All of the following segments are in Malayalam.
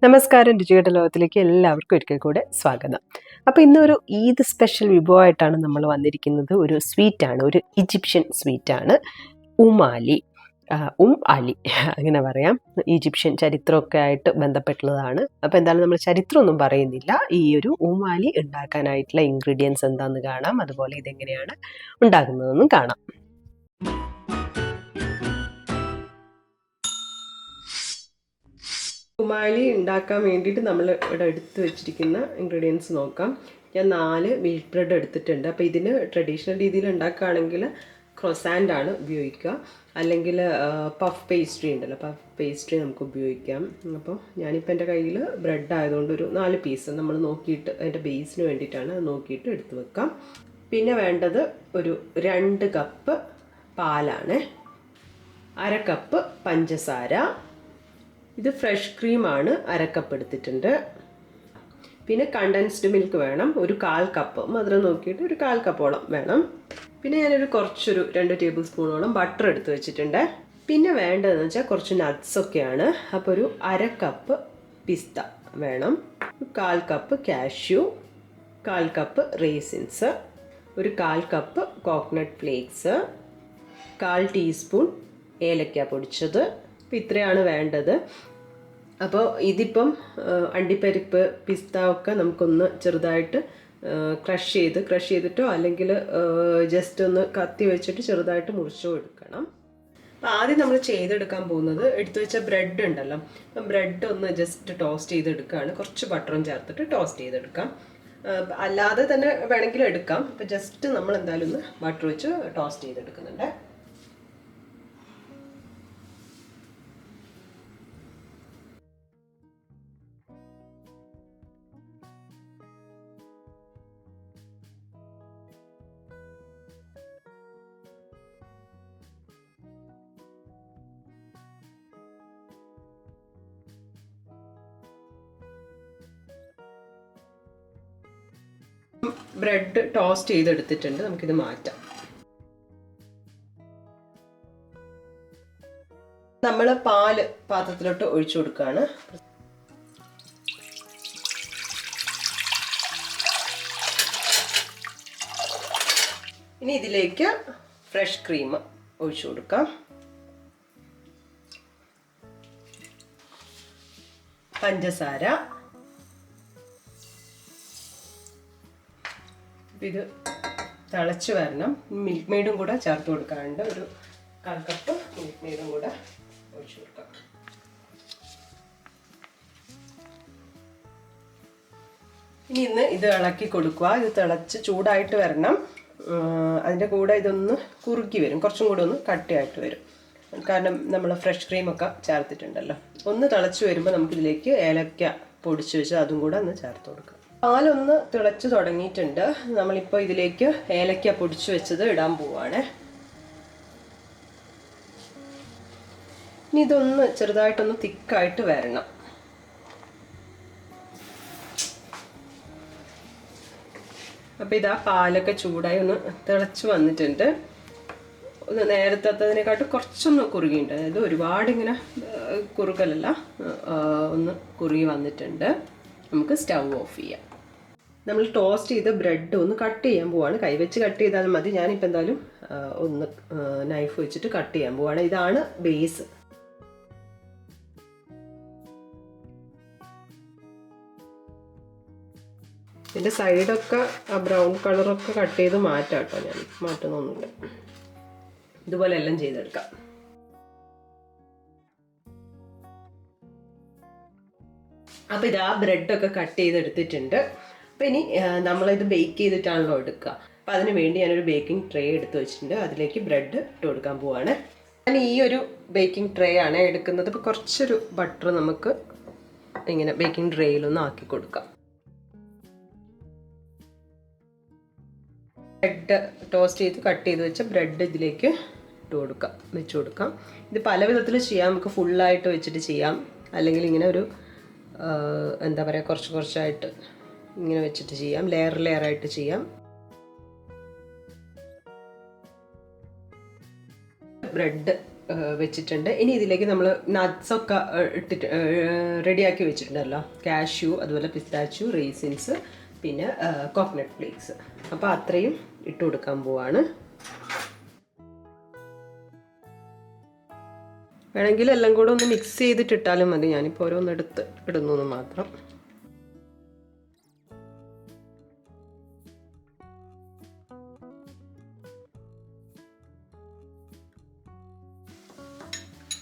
നമസ്കാരം, രുചിയുടെ ലോകത്തിലേക്ക് എല്ലാവർക്കും ഒരിക്കൽ കൂടെ സ്വാഗതം. അപ്പോൾ ഇന്നൊരു ഈദ് സ്പെഷ്യൽ വിഭവമായിട്ടാണ് നമ്മൾ വന്നിരിക്കുന്നത്. ഒരു സ്വീറ്റാണ്, ഒരു ഈജിപ്ഷ്യൻ സ്വീറ്റാണ് ഉമാലി. അലി അങ്ങനെ പറയാം. ഈജിപ്ഷ്യൻ ചരിത്രമൊക്കെ ആയിട്ട് ബന്ധപ്പെട്ടുള്ളതാണ്. അപ്പോൾ എന്തായാലും നമ്മൾ ചരിത്രമൊന്നും പറയുന്നില്ല. ഈ ഒരു ഉമാലി ഉണ്ടാക്കാനായിട്ടുള്ള ഇൻഗ്രീഡിയൻസ് എന്താണെന്ന് കാണാം, അതുപോലെ ഇതെങ്ങനെയാണ് ഉണ്ടാക്കുന്നതെന്നും കാണാം. ഉമാലി ഉണ്ടാക്കാൻ വേണ്ടിയിട്ട് നമ്മൾ ഇവിടെ എടുത്ത് വെച്ചിരിക്കുന്ന ഇൻഗ്രീഡിയൻസ് നോക്കാം. ഞാൻ 4 മിൽക്ക് ബ്രെഡ് എടുത്തിട്ടുണ്ട്. അപ്പോൾ ഇതിന് ട്രഡീഷണൽ രീതിയിൽ ഉണ്ടാക്കുകയാണെങ്കിൽ ക്രൊസാൻഡാണ് ഉപയോഗിക്കുക, അല്ലെങ്കിൽ പഫ് പേസ്ട്രി ഉണ്ടല്ലോ, പഫ് പേസ്ട്രി നമുക്ക് ഉപയോഗിക്കാം. അപ്പോൾ ഞാനിപ്പോൾ എൻ്റെ കയ്യിൽ ബ്രെഡ് ആയതുകൊണ്ട് ഒരു 4 പീസ് നമ്മൾ നോക്കിയിട്ട് അതിൻ്റെ ബേസിന് വേണ്ടിയിട്ടാണ് അത് നോക്കിയിട്ട് എടുത്ത് വെക്കാം. പിന്നെ വേണ്ടത് ഒരു 2 കപ്പ് പാലാണ്, 1/2 കപ്പ് പഞ്ചസാര, ഇത് ഫ്രഷ് ക്രീമാണ് 1/2 കപ്പ് എടുത്തിട്ടുണ്ട്. പിന്നെ കണ്ടൻസ്ഡ് മിൽക്ക് വേണം, ഒരു 1/4 കപ്പ്, മധുരം നോക്കിയിട്ട് ഒരു 1/4 കപ്പോളം വേണം. പിന്നെ ഞാനൊരു 2 ടേബിൾ സ്പൂണോളം ബട്ടർ എടുത്ത് വെച്ചിട്ടുണ്ട്. പിന്നെ വേണ്ടതെന്ന് വെച്ചാൽ കുറച്ച് നട്ട്സൊക്കെയാണ്. അപ്പോൾ ഒരു 1/2 കപ്പ് പിസ്ത വേണം, 1/4 കപ്പ് കാഷ്യൂ, 1/4 കപ്പ് റേസിൻസ്, ഒരു 1/4 കപ്പ് കോക്കനട്ട് ഫ്ലേക്സ്, 1/4 ടീസ്പൂൺ ഏലക്ക പൊടിച്ചത്. അപ്പോൾ ഇത്രയാണ് വേണ്ടത്. അപ്പോൾ ഇതിപ്പം അണ്ടിപ്പരിപ്പ് പിസ്ത ഒക്കെ നമുക്കൊന്ന് ചെറുതായിട്ട് ക്രഷ് ചെയ്തിട്ടോ അല്ലെങ്കിൽ ജസ്റ്റ് ഒന്ന് കത്തി വെച്ചിട്ട് ചെറുതായിട്ട് മുറിച്ചോ എടുക്കണം. അപ്പോൾ ആദ്യം നമ്മൾ ചെയ്തെടുക്കാൻ പോകുന്നത് എടുത്തു വെച്ച ബ്രെഡ് ഉണ്ടല്ലോ, ബ്രെഡ് ഒന്ന് ജസ്റ്റ് ടോസ്റ്റ് ചെയ്തെടുക്കുകയാണ്. കുറച്ച് ബട്ടറും ചേർത്തിട്ട് ടോസ്റ്റ് ചെയ്തെടുക്കാം, അല്ലാതെ തന്നെ വേണമെങ്കിലും എടുക്കാം. അപ്പോൾ ജസ്റ്റ് നമ്മൾ എന്തായാലും ഒന്ന് ബട്ടർ വെച്ച് ടോസ്റ്റ് ചെയ്തെടുക്കുന്നുണ്ട്. ബ്രെഡ് ടോസ്റ്റ് ചെയ്തെടുത്തിട്ടുണ്ട്, നമുക്കിത് മാറ്റാം. നമ്മൾ പാല് പാത്രത്തിലോട്ട് ഒഴിച്ചു കൊടുക്കുകയാണ്. ഇനി ഇതിലേക്ക് ഫ്രഷ് ക്രീം ഒഴിച്ചു കൊടുക്കാം, പഞ്ചസാര, ഇത് തിളച്ച് വരണം. മിൽക്ക് മെയ്ഡും കൂടെ ചേർത്ത് കൊടുക്കാറുണ്ട്, ഒരു 1/4 കപ്പ് മിൽക്ക് മെയ്ഡും കൂടെ ഒഴിച്ചു കൊടുക്കാം. ഇനി ഇത് ഇളക്കി കൊടുക്കുക. ഇത് തിളച്ച് ചൂടായിട്ട് വരണം. അതിൻ്റെ കൂടെ ഇതൊന്ന് കുറുക്കി വരും, കുറച്ചും കൂടെ ഒന്ന് കട്ടിയായിട്ട് വരും, കാരണം നമ്മൾ ഫ്രഷ് ക്രീമൊക്കെ ചേർത്തിട്ടുണ്ടല്ലോ. ഒന്ന് തിളച്ച് വരുമ്പോൾ നമുക്കിതിലേക്ക് ഏലക്ക പൊടിച്ച് വെച്ച് അതും കൂടെ ഒന്ന് ചേർത്ത് കൊടുക്കാം. പാലൊന്ന് തിളച്ച് തുടങ്ങിയിട്ടുണ്ട്. നമ്മളിപ്പോൾ ഇതിലേക്ക് ഏലക്ക പൊടിച്ച് വെച്ചത് ഇടാൻ പോവാണ്. ഇനി ഇതൊന്ന് ചെറുതായിട്ടൊന്ന് തിക്കായിട്ട് വരണം. അപ്പോൾ ഇതാ പാലൊക്കെ ചൂടായി ഒന്ന് തിളച്ച് വന്നിട്ടുണ്ട്. ഒന്ന് നേരത്തേതിനെക്കാട്ടും കുറച്ചൊന്ന് കുറുകിയിട്ടുണ്ട്, അതായത് ഒരുപാട് ഇങ്ങനെ കുറുകലല്ല, ഒന്ന് കുറുകി വന്നിട്ടുണ്ട്. നമുക്ക് സ്റ്റൗ ഓഫ് ചെയ്യാം. നമ്മൾ ടോസ്റ്റ് ചെയ്ത ബ്രെഡ് ഒന്ന് കട്ട് ചെയ്യാൻ പോവാണ്. കൈവച്ച് കട്ട് ചെയ്താൽ മതി. ഞാനിപ്പോൾ എന്തായാലും ഒന്ന് നൈഫ് വെച്ചിട്ട് കട്ട് ചെയ്യാൻ പോവാണ്. ഇതാണ് ബേസ്. ഇതിൻ്റെ സൈഡൊക്കെ ആ ബ്രൗൺ കളറൊക്കെ കട്ട് ചെയ്ത് മാറ്റാം കേട്ടോ, ഞാൻ മാറ്റുന്നൊന്നുമില്ല. ഇതുപോലെ എല്ലാം ചെയ്തെടുക്കാം. അപ്പോൾ ഇതാ ബ്രെഡൊക്കെ കട്ട് ചെയ്തെടുത്തിട്ടുണ്ട്. അപ്പോൾ ഇനി നമ്മളിത് ബേക്ക് ചെയ്തിട്ടാണല്ലോ എടുക്കുക. അപ്പോൾ അതിന് വേണ്ടി ഞാനൊരു ബേക്കിംഗ് ട്രേ എടുത്ത് വെച്ചിട്ടുണ്ട്, അതിലേക്ക് ബ്രെഡ് ഇട്ട് കൊടുക്കാൻ പോവാണ്. ഞാൻ ഈ ഒരു ബേക്കിംഗ് ട്രേ ആണ് എടുക്കുന്നത്. ഇപ്പോൾ കുറച്ചൊരു ബട്ടർ നമുക്ക് ഇങ്ങനെ ബേക്കിംഗ് ട്രേയിലൊന്ന് ആക്കി കൊടുക്കാം. ബ്രെഡ് ടോസ്റ്റ് ചെയ്ത് കട്ട് ചെയ്ത് വെച്ച ബ്രെഡ് ഇതിലേക്ക് വെച്ച് കൊടുക്കാം. ഇത് പല വിധത്തിൽ ചെയ്യാം. നമുക്ക് ഫുള്ളായിട്ട് വെച്ചിട്ട് ചെയ്യാം, അല്ലെങ്കിൽ ഇങ്ങനെ ഒരു എന്താ പറയുക, കുറച്ചായിട്ട് ഇങ്ങനെ വെച്ചിട്ട് ചെയ്യാം, ലെയറായിട്ട് ചെയ്യാം. ബ്രെഡ് വെച്ചിട്ടുണ്ട്. ഇനി ഇതിലേക്ക് നമ്മൾ നട്ട്സൊക്കെ ഇട്ടിട്ട് റെഡിയാക്കി വെച്ചിട്ടുണ്ടല്ലോ, കാഷ്യൂ, അതുപോലെ പിസ്താച്ചു, റേസിൻസ്, പിന്നെ കോക്കനട്ട് ഫ്ലേക്സ്. അപ്പോൾ അത്രയും ഇട്ട് കൊടുക്കാൻ പോവാണ്. വേണമെങ്കിൽ എല്ലാം കൂടെ ഒന്ന് മിക്സ് ചെയ്തിട്ട് ഇട്ടാലും മതി. ഞാനിപ്പോൾ ഓരോന്നെടുത്ത് ഇടുന്നു മാത്രം.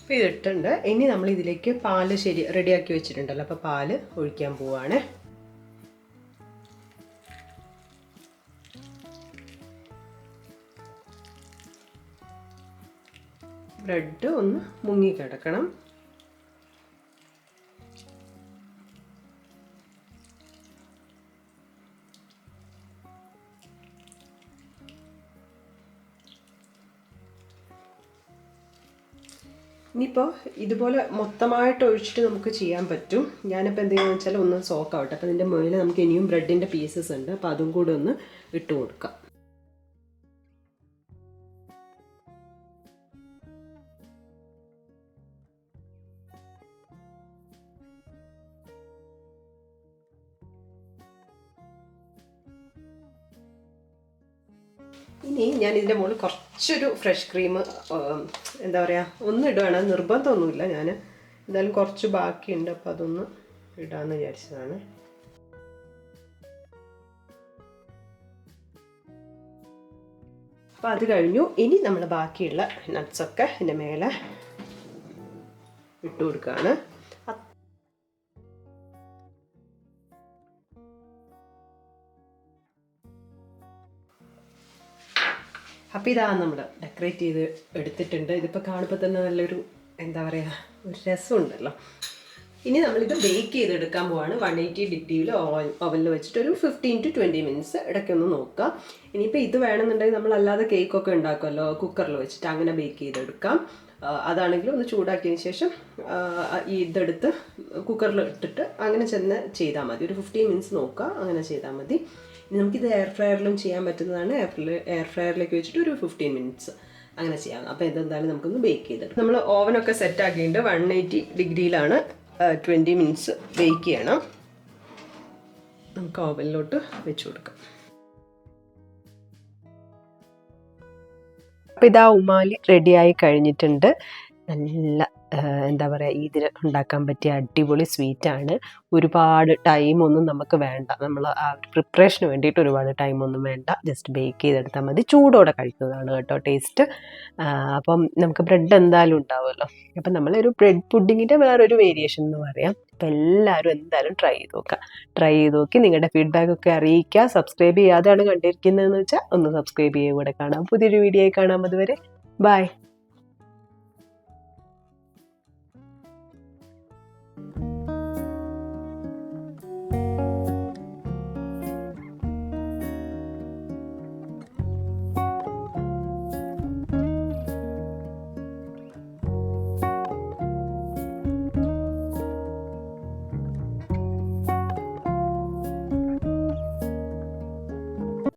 അപ്പോൾ ഇതിട്ടുണ്ട്. ഇനി നമ്മൾ ഇതിലേക്ക് പാല് റെഡിയാക്കി വെച്ചിട്ടുണ്ടല്ലോ, അപ്പോൾ പാല് ഒഴിക്കാൻ പോവാണ്. ബ്രെഡ് ഒന്ന് മുങ്ങി കിടക്കണം. ഇനിയിപ്പോൾ ഇതുപോലെ മൊത്തമായിട്ട് ഒഴിച്ചിട്ട് നമുക്ക് ചെയ്യാൻ പറ്റും. ഞാനിപ്പോൾ എന്ത് ചെയ്യുന്നത് വെച്ചാൽ ഒന്ന് സോക്ക് ആവട്ടെ. അപ്പോൾ ഇതിൻ്റെ മുകളിൽ നമുക്ക് ഇനിയും ബ്രെഡിൻ്റെ പീസസ് ഉണ്ട്, അപ്പോൾ അതും കൂടെ ഒന്ന് ഇട്ട് കൊടുക്കാം. ഇനി ഞാൻ ഇതിൻ്റെ മുകളിൽ കുറച്ചൊരു ഫ്രഷ് ക്രീം എന്താ പറയുക ഒന്ന് ഇടുകയാണ്. നിർബന്ധമൊന്നുമില്ല, ഞാൻ എന്തായാലും കുറച്ച് ബാക്കിയുണ്ട്, അപ്പോൾ അതൊന്ന് ഇടാമെന്ന് വിചാരിച്ചതാണ്. അപ്പോൾ അത് കഴിഞ്ഞു. ഇനി നമ്മൾ ബാക്കിയുള്ള നട്ട്സൊക്കെ ഇതിൻ്റെ മേലെ ഇട്ട് കൊടുക്കുകയാണ്. അപ്പോൾ ഇതാണ് നമ്മൾ ഡെക്കറേറ്റ് ചെയ്ത് എടുത്തിട്ടുണ്ട്. ഇതിപ്പോൾ കാണുമ്പോൾ തന്നെ നല്ലൊരു എന്താ പറയുക, ഒരു രസമുണ്ടല്ലോ. ഇനി നമ്മളിത് ബേക്ക് ചെയ്തെടുക്കാൻ പോവാണ്. 180 ഡിഗ്രിയിൽ ഓവനിൽ വെച്ചിട്ട് ഒരു 15 to 20 മിനിറ്റ്സ് ഇടയ്ക്കൊന്ന് നോക്കുക. ഇനിയിപ്പോൾ ഇത് വേണമെന്നുണ്ടെങ്കിൽ നമ്മളല്ലാതെ കേക്കൊക്കെ ഉണ്ടാക്കുമല്ലോ കുക്കറിൽ വെച്ചിട്ട്, അങ്ങനെ ബേക്ക് ചെയ്തെടുക്കാം. അതാണെങ്കിൽ ഒന്ന് ചൂടാക്കിയതിന് ശേഷം ഈ ഇതെടുത്ത് കുക്കറിൽ ഇട്ടിട്ട് അങ്ങനെ ചെയ്താൽ മതി. ഒരു 15 മിനിറ്റ്സ് നോക്കുക, അങ്ങനെ ചെയ്താൽ മതി. ഇനി നമുക്കിത് എയർ ഫ്രയറിലും ചെയ്യാൻ പറ്റുന്നതാണ്. എയർ ഫ്രയറിലേക്ക് വെച്ചിട്ട് ഒരു 15 മിനിറ്റ്സ് അങ്ങനെ ചെയ്യാം. അപ്പോൾ ഇതെന്തായാലും നമുക്കൊന്ന് ബേക്ക് ചെയ്തിട്ട് നമ്മൾ ഓവനൊക്കെ സെറ്റ് ആക്കിയിട്ടുണ്ട്. 180 ഡിഗ്രിയിലാണ് 20 മിനിറ്റ്സ് ബേക്ക് ചെയ്യണം. നമുക്ക് ഓവനിലോട്ട് വെച്ച് കൊടുക്കാം. അപ്പോൾ ഇതാ ഉമാലി റെഡിയായി കഴിഞ്ഞിട്ടുണ്ട്. നല്ല എന്താ പറയുക, ഇതിന് ഉണ്ടാക്കാൻ പറ്റിയ അടിപൊളി സ്വീറ്റാണ്. ഒരുപാട് ടൈമൊന്നും നമുക്ക് വേണ്ട. നമ്മൾ ആ പ്രിപ്പറേഷന് വേണ്ടിയിട്ട് ഒരുപാട് ടൈമൊന്നും വേണ്ട. ജസ്റ്റ് ബേക്ക് ചെയ്തെടുത്താൽ മതി. ചൂടോടെ കഴിക്കുന്നതാണ് കേട്ടോ ടേസ്റ്റ്. അപ്പം നമുക്ക് ബ്രെഡ് എന്തായാലും ഉണ്ടാവുമല്ലോ. അപ്പം നമ്മളൊരു ബ്രെഡ് പുഡിങ്ങിൻ്റെ വേറൊരു വേരിയേഷൻ എന്ന് പറയാം. അപ്പം എല്ലാവരും എന്തായാലും ട്രൈ ചെയ്ത് നോക്കുക. ട്രൈ ചെയ്ത് നോക്കി നിങ്ങളുടെ ഫീഡ്ബാക്കൊക്കെ അറിയിക്കുക. സബ്സ്ക്രൈബ് ചെയ്യാതെയാണ് കണ്ടിരിക്കുന്നതെന്ന് വെച്ചാൽ ഒന്ന് സബ്സ്ക്രൈബ് ചെയ്യുക. കൂടെ കാണാം. പുതിയൊരു വീഡിയോ കാണാം. അതുവരെ ബൈ.